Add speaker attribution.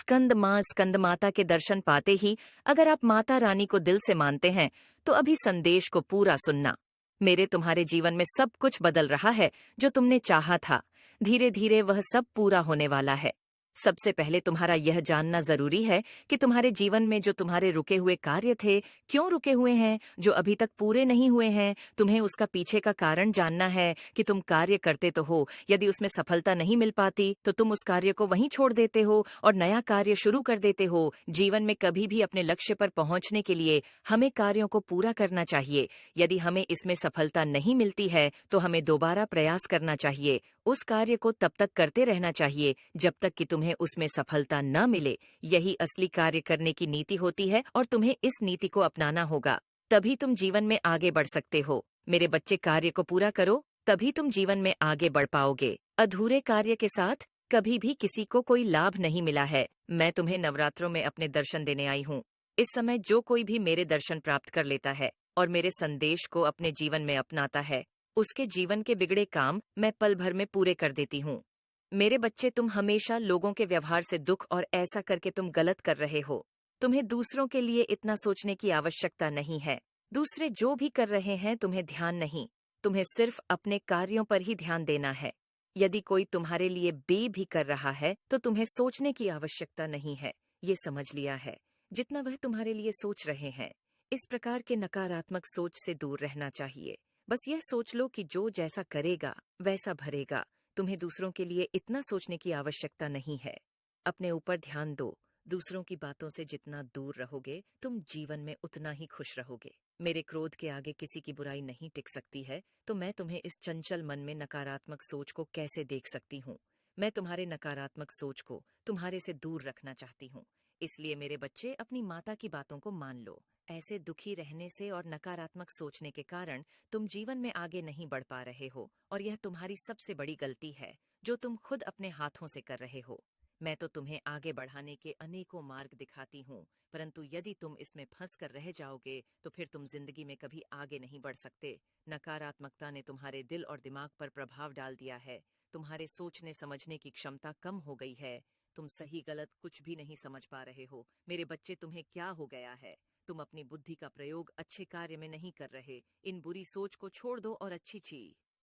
Speaker 1: स्कंद माँ स्कंद माता के दर्शन पाते ही अगर आप माता रानी को दिल से मानते हैं तो अभी संदेश को पूरा सुनना। मेरे तुम्हारे जीवन में सब कुछ बदल रहा है जो तुमने चाहा था। धीरे धीरे वह सब पूरा होने वाला है। सबसे पहले तुम्हारा यह जानना जरूरी है कि तुम्हारे जीवन में जो तुम्हारे रुके हुए कार्य थे, क्यों रुके हुए हैं, जो अभी तक पूरे नहीं हुए हैं। तुम्हें उसका पीछे का कारण जानना है कि तुम कार्य करते तो हो, यदि उसमें सफलता नहीं मिल पाती तो तुम उस कार्य को वहीं छोड़ देते हो और नया कार्य शुरू कर देते हो। जीवन में कभी भी अपने लक्ष्य पर पहुंचने के लिए हमें कार्यों को पूरा करना चाहिए। यदि हमें इसमें सफलता नहीं मिलती है तो हमें दोबारा प्रयास करना चाहिए। उस कार्य को तब तक करते रहना चाहिए जब तक कि तुम्हें उसमें सफलता न मिले। यही असली कार्य करने की नीति होती है और तुम्हें इस नीति को अपनाना होगा, तभी तुम जीवन में आगे बढ़ सकते हो। मेरे बच्चे, कार्य को पूरा करो, तभी तुम जीवन में आगे बढ़ पाओगे। अधूरे कार्य के साथ कभी भी किसी को कोई लाभ नहीं मिला है। मैं तुम्हें नवरात्रों में अपने दर्शन देने आई हूँ। इस समय जो कोई भी मेरे दर्शन प्राप्त कर लेता है और मेरे संदेश को अपने जीवन में अपनाता है, उसके जीवन के बिगड़े काम मैं पल भर में पूरे कर देती हूँ। मेरे बच्चे, तुम हमेशा लोगों के व्यवहार से दुख और ऐसा करके तुम गलत कर रहे हो। तुम्हें दूसरों के लिए इतना सोचने की आवश्यकता नहीं है। दूसरे जो भी कर रहे हैं तुम्हें ध्यान नहीं। तुम्हें सिर्फ अपने कार्यों पर ही ध्यान देना है। यदि कोई तुम्हारे लिए भी कर रहा है तो तुम्हें सोचने की आवश्यकता नहीं है। ये समझ लिया है, जितना वह तुम्हारे लिए सोच रहे हैं। इस प्रकार के नकारात्मक सोच से दूर रहना चाहिए। बस यह सोच लो कि जो जैसा करेगा वैसा भरेगा। तुम्हें दूसरों के लिए इतना सोचने की आवश्यकता नहीं है। अपने ऊपर ध्यान दो। दूसरों की बातों से जितना दूर रहोगे तुम जीवन में उतना ही खुश रहोगे। मेरे क्रोध के आगे किसी की बुराई नहीं टिक सकती है, तो मैं तुम्हें इस चंचल मन में नकारात्मक सोच को कैसे देख सकती हूँ। मैं तुम्हारे नकारात्मक सोच को तुम्हारे से दूर रखना चाहती हूँ। इसलिए मेरे बच्चे, अपनी माता की बातों को मान लो। ऐसे दुखी रहने से और नकारात्मक सोचने के कारण तुम जीवन में आगे नहीं बढ़ पा रहे हो और यह तुम्हारी सबसे बड़ी गलती है जो तुम खुद अपने हाथों से कर रहे हो। मैं तो तुम्हें आगे बढ़ाने के अनेकों मार्ग दिखाती हूँ, परंतु यदि तुम इसमें फंस कर रह जाओगे तो फिर तुम जिंदगी में कभी आगे नहीं बढ़ सकते। नकारात्मकता ने तुम्हारे दिल और दिमाग पर प्रभाव डाल दिया है। तुम्हारे सोचने समझने की क्षमता कम हो गई है। तुम सही गलत कुछ भी नहीं समझ पा रहे हो। मेरे बच्चे, तुम्हें क्या हो गया है? तुम अपनी बुद्धि का प्रयोग अच्छे कार्य में नहीं कर रहे। इन बुरी सोच को छोड़ दो और अच्छी चीज